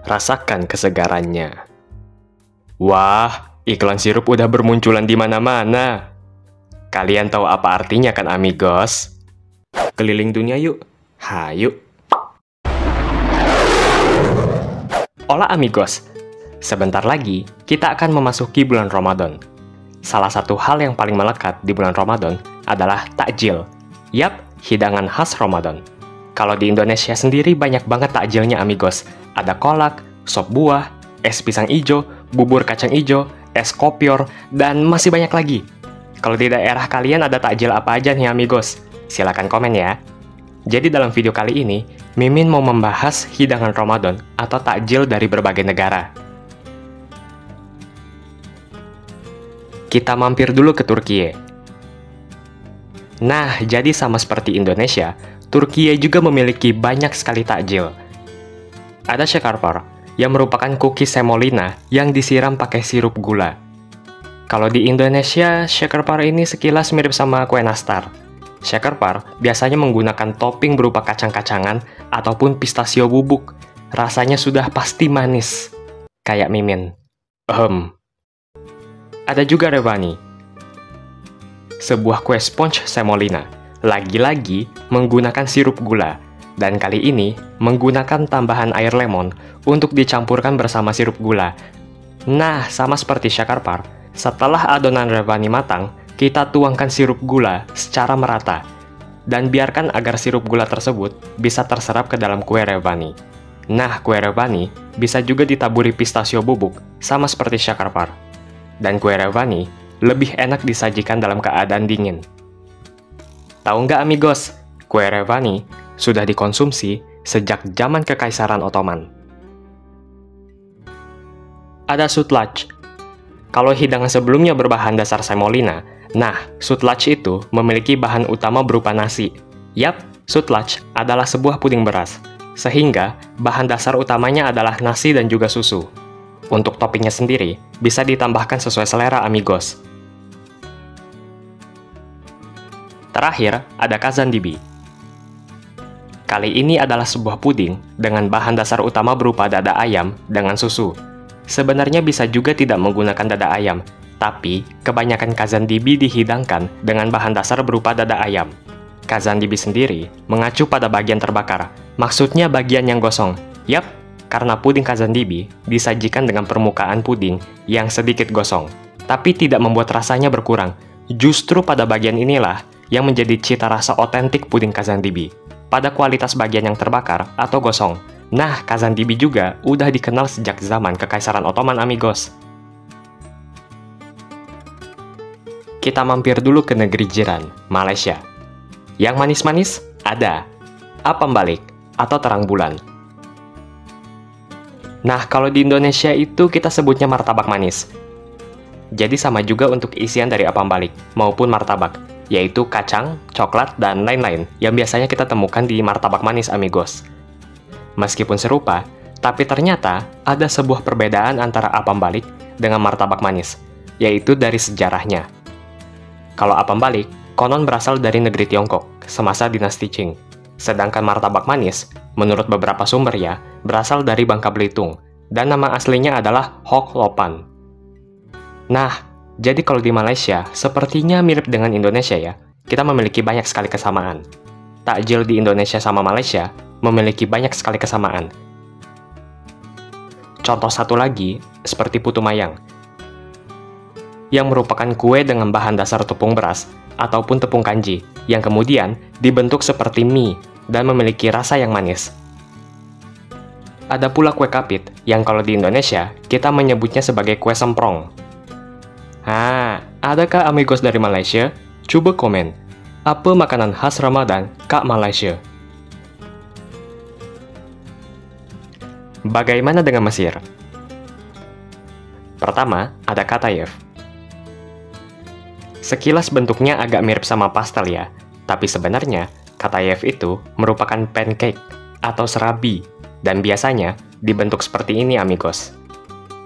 rasakan kesegarannya. Wah, iklan sirup udah bermunculan di mana-mana. Kalian tahu apa artinya kan, amigos? Keliling dunia yuk. Hayu. Hola amigos. Sebentar lagi, kita akan memasuki bulan Ramadan. Salah satu hal yang paling melekat di bulan Ramadan adalah takjil. Yap, hidangan khas Ramadan. Kalau di Indonesia sendiri banyak banget takjilnya amigos. Ada kolak, sop buah, es pisang ijo, bubur kacang ijo, es kopior, dan masih banyak lagi. Kalau di daerah kalian ada takjil apa aja nih amigos? Silahkan komen ya. Jadi dalam video kali ini, Mimin mau membahas hidangan Ramadan atau takjil dari berbagai negara. Kita mampir dulu ke Turkiye. Nah, jadi sama seperti Indonesia, Turkiye juga memiliki banyak sekali takjil. Ada şekerpare, yang merupakan cookies semolina yang disiram pakai sirup gula. Kalau di Indonesia, şekerpare ini sekilas mirip sama kue nastar. Şekerpare biasanya menggunakan topping berupa kacang-kacangan ataupun pistachio bubuk. Rasanya sudah pasti manis. Kayak Mimin. Ada juga revani, sebuah kue sponge semolina, lagi-lagi menggunakan sirup gula, dan kali ini menggunakan tambahan air lemon untuk dicampurkan bersama sirup gula. Nah, sama seperti şekerpare, setelah adonan revani matang, kita tuangkan sirup gula secara merata, dan biarkan agar sirup gula tersebut bisa terserap ke dalam kue revani. Nah, kue revani bisa juga ditaburi pistachio bubuk, sama seperti şekerpare. Dan kue revani lebih enak disajikan dalam keadaan dingin. Tahu nggak amigos, kue revani sudah dikonsumsi sejak zaman Kekaisaran Ottoman. Ada sütlaç. Kalau hidangan sebelumnya berbahan dasar semolina, nah, sütlaç itu memiliki bahan utama berupa nasi. Yap, sütlaç adalah sebuah puding beras, sehingga bahan dasar utamanya adalah nasi dan juga susu. Untuk toppingnya sendiri, bisa ditambahkan sesuai selera amigos. Terakhir, ada kazandibi. Kali ini adalah sebuah puding dengan bahan dasar utama berupa dada ayam dengan susu. Sebenarnya bisa juga tidak menggunakan dada ayam, tapi kebanyakan kazandibi dihidangkan dengan bahan dasar berupa dada ayam. Kazandibi sendiri mengacu pada bagian terbakar, maksudnya bagian yang gosong. Yap, karena puding kazandibi disajikan dengan permukaan puding yang sedikit gosong, tapi tidak membuat rasanya berkurang. Justru pada bagian inilah yang menjadi cita rasa otentik puding kazandibi, pada kualitas bagian yang terbakar atau gosong. Nah, kazandibi juga udah dikenal sejak zaman Kekaisaran Ottoman amigos. Kita mampir dulu ke negeri jiran, Malaysia. Yang manis-manis ada apam balik atau terang bulan. Nah, kalau di Indonesia itu kita sebutnya martabak manis. Jadi sama juga untuk isian dari apam balik maupun martabak, yaitu kacang, coklat, dan lain-lain yang biasanya kita temukan di martabak manis amigos. Meskipun serupa, tapi ternyata ada sebuah perbedaan antara apam balik dengan martabak manis, yaitu dari sejarahnya. Kalau apam balik, konon berasal dari negeri Tiongkok semasa dinasti Qing. Sedangkan martabak manis, menurut beberapa sumber ya, berasal dari Bangka Belitung, dan nama aslinya adalah Hock Lopan. Nah, jadi kalau di Malaysia, sepertinya mirip dengan Indonesia ya, kita memiliki banyak sekali kesamaan. Takjil di Indonesia sama Malaysia memiliki banyak sekali kesamaan. Contoh satu lagi, seperti putu mayang, yang merupakan kue dengan bahan dasar tepung beras ataupun tepung kanji, yang kemudian dibentuk seperti mie dan memiliki rasa yang manis. Ada pula kue kapit, yang kalau di Indonesia, kita menyebutnya sebagai kue semprong. Adakah amigos dari Malaysia? Coba komen, apa makanan khas Ramadan Kak Malaysia? Bagaimana dengan Mesir? Pertama, ada katayef. Sekilas bentuknya agak mirip sama pastel ya, tapi sebenarnya katayef itu merupakan pancake atau serabi, dan biasanya dibentuk seperti ini amigos.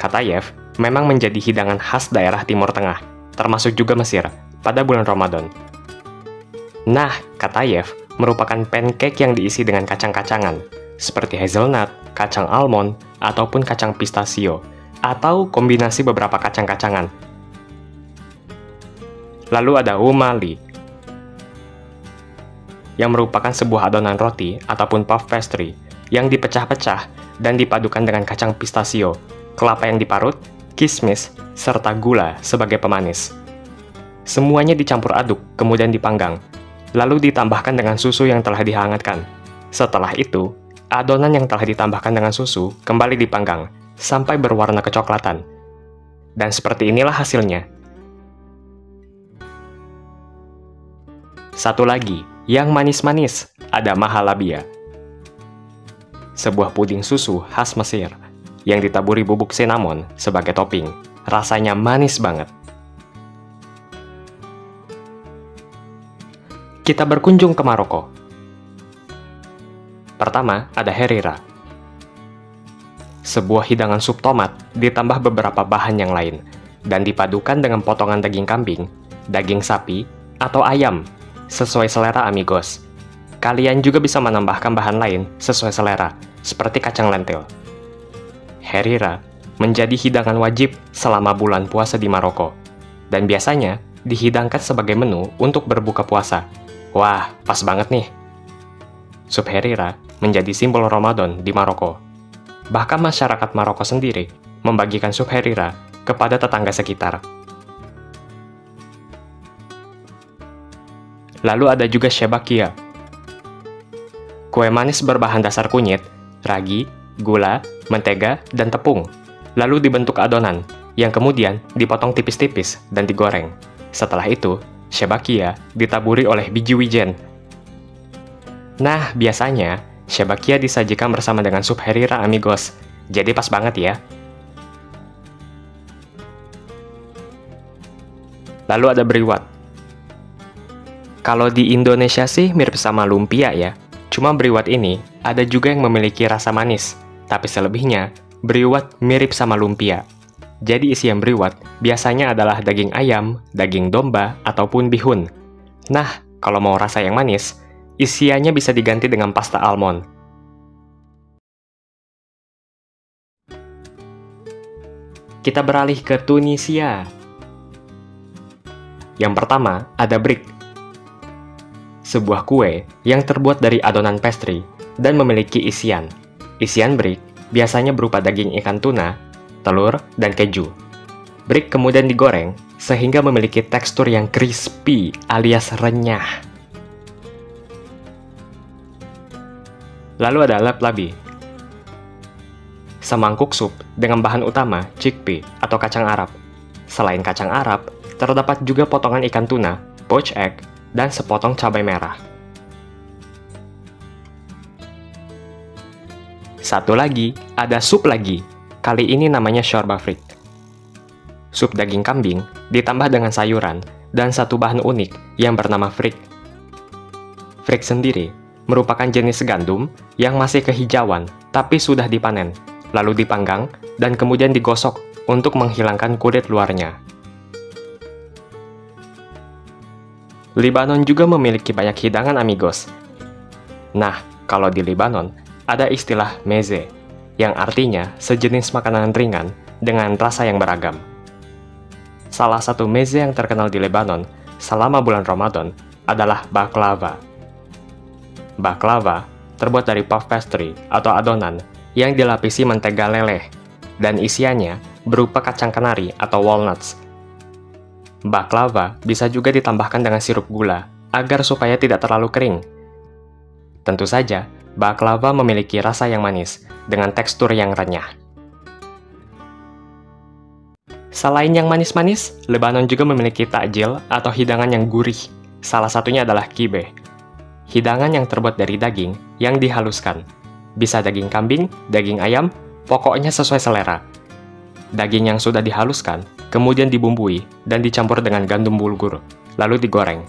Katayef memang menjadi hidangan khas daerah Timur Tengah, termasuk juga Mesir, pada bulan Ramadan. Nah, katayef merupakan pancake yang diisi dengan kacang-kacangan, seperti hazelnut, kacang almond, ataupun kacang pistachio, atau kombinasi beberapa kacang-kacangan. Lalu ada umali, yang merupakan sebuah adonan roti ataupun puff pastry yang dipecah-pecah dan dipadukan dengan kacang pistachio, kelapa yang diparut, kismis, serta gula sebagai pemanis. Semuanya dicampur aduk, kemudian dipanggang, lalu ditambahkan dengan susu yang telah dihangatkan. Setelah itu, adonan yang telah ditambahkan dengan susu kembali dipanggang sampai berwarna kecoklatan. Dan seperti inilah hasilnya. Satu lagi, yang manis-manis, ada mahalabia. Sebuah puding susu khas Mesir yang ditaburi bubuk cinnamon sebagai topping. Rasanya manis banget. Kita berkunjung ke Maroko. Pertama, ada harira. Sebuah hidangan sup tomat ditambah beberapa bahan yang lain dan dipadukan dengan potongan daging kambing, daging sapi, atau ayam sesuai selera amigos. Kalian juga bisa menambahkan bahan lain sesuai selera, seperti kacang lentil. Harira menjadi hidangan wajib selama bulan puasa di Maroko, dan biasanya dihidangkan sebagai menu untuk berbuka puasa. Wah, pas banget nih. Sup harira menjadi simbol Ramadan di Maroko. Bahkan masyarakat Maroko sendiri membagikan sup harira kepada tetangga sekitar. Lalu ada juga shebakia. Kue manis berbahan dasar kunyit, ragi, gula, mentega, dan tepung. Lalu dibentuk adonan, yang kemudian dipotong tipis-tipis dan digoreng. Setelah itu, shebakia ditaburi oleh biji wijen. Nah, biasanya, shebakia disajikan bersama dengan sup harira amigos. Jadi pas banget ya. Lalu ada briwat. Kalau di Indonesia sih mirip sama lumpia ya. Cuma briwat ini ada juga yang memiliki rasa manis. Tapi selebihnya, briwat mirip sama lumpia. Jadi isian briwat biasanya adalah daging ayam, daging domba, ataupun bihun. Nah, kalau mau rasa yang manis, isiannya bisa diganti dengan pasta almond. Kita beralih ke Tunisia. Yang pertama, ada brik. Sebuah kue yang terbuat dari adonan pastry dan memiliki isian. Isian brik biasanya berupa daging ikan tuna, telur, dan keju. Brik kemudian digoreng sehingga memiliki tekstur yang crispy alias renyah. Lalu ada laplabi. Semangkuk sup dengan bahan utama chickpea atau kacang Arab. Selain kacang Arab, terdapat juga potongan ikan tuna, poached egg, dan sepotong cabai merah. Satu lagi, ada sup lagi. Kali ini namanya shorba frik. Sup daging kambing ditambah dengan sayuran dan satu bahan unik yang bernama frik. Frik sendiri merupakan jenis gandum yang masih kehijauan tapi sudah dipanen, lalu dipanggang dan kemudian digosok untuk menghilangkan kulit luarnya. Libanon juga memiliki banyak hidangan amigos. Nah, kalau di Libanon, ada istilah meze, yang artinya sejenis makanan ringan dengan rasa yang beragam. Salah satu meze yang terkenal di Lebanon selama bulan Ramadan adalah baklava. Baklava terbuat dari puff pastry atau adonan yang dilapisi mentega leleh, dan isiannya berupa kacang kenari atau walnuts. Baklava bisa juga ditambahkan dengan sirup gula, agar supaya tidak terlalu kering. Tentu saja, baklava memiliki rasa yang manis, dengan tekstur yang renyah. Selain yang manis-manis, Lebanon juga memiliki takjil atau hidangan yang gurih. Salah satunya adalah kibe. Hidangan yang terbuat dari daging yang dihaluskan. Bisa daging kambing, daging ayam, pokoknya sesuai selera. Daging yang sudah dihaluskan, kemudian dibumbui dan dicampur dengan gandum bulgur, lalu digoreng.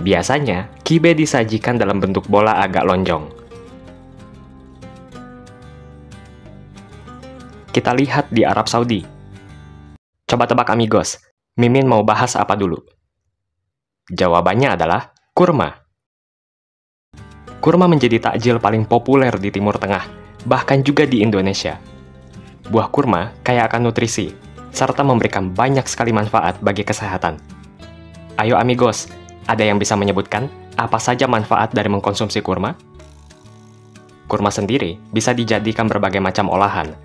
Biasanya, kibe disajikan dalam bentuk bola agak lonjong. Kita lihat di Arab Saudi. Coba tebak amigos, Mimin mau bahas apa dulu? Jawabannya adalah kurma. Kurma menjadi takjil paling populer di Timur Tengah, bahkan juga di Indonesia. Buah kurma kaya akan nutrisi, serta memberikan banyak sekali manfaat bagi kesehatan. Ayo amigos, ada yang bisa menyebutkan apa saja manfaat dari mengkonsumsi kurma? Kurma sendiri bisa dijadikan berbagai macam olahan,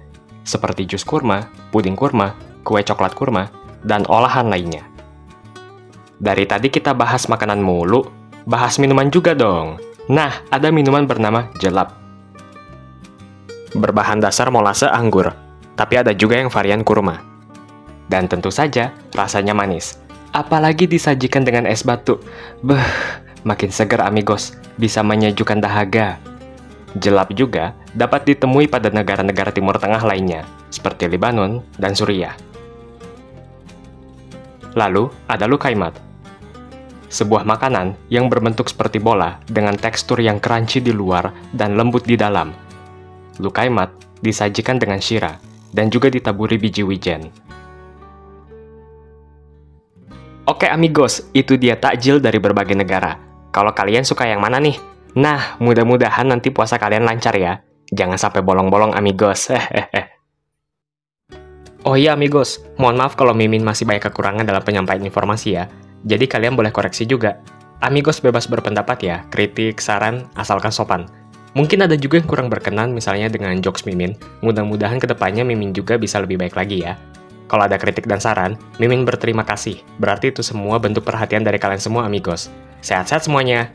seperti jus kurma, puding kurma, kue coklat kurma, dan olahan lainnya. Dari tadi kita bahas makanan mulu, bahas minuman juga dong. Nah, ada minuman bernama jelap. Berbahan dasar molase anggur, tapi ada juga yang varian kurma. Dan tentu saja, rasanya manis. Apalagi disajikan dengan es batu. Beuh, makin segar amigos, bisa menyejukkan dahaga. Jelap juga dapat ditemui pada negara-negara Timur Tengah lainnya, seperti Lebanon dan Suriah. Lalu, ada lukaimat. Sebuah makanan yang berbentuk seperti bola dengan tekstur yang crunchy di luar dan lembut di dalam. Lukaimat disajikan dengan syira dan juga ditaburi biji wijen. Oke amigos, itu dia takjil dari berbagai negara. Kalau kalian suka yang mana nih? Nah, mudah-mudahan nanti puasa kalian lancar ya. Jangan sampai bolong-bolong amigos. Oh iya amigos, mohon maaf kalau Mimin masih banyak kekurangan dalam penyampaian informasi ya. Jadi kalian boleh koreksi juga. Amigos bebas berpendapat ya, kritik, saran, asalkan sopan. Mungkin ada juga yang kurang berkenan misalnya dengan jokes Mimin. Mudah-mudahan kedepannya Mimin juga bisa lebih baik lagi ya. Kalau ada kritik dan saran, Mimin berterima kasih. Berarti itu semua bentuk perhatian dari kalian semua amigos. Sehat-sehat semuanya.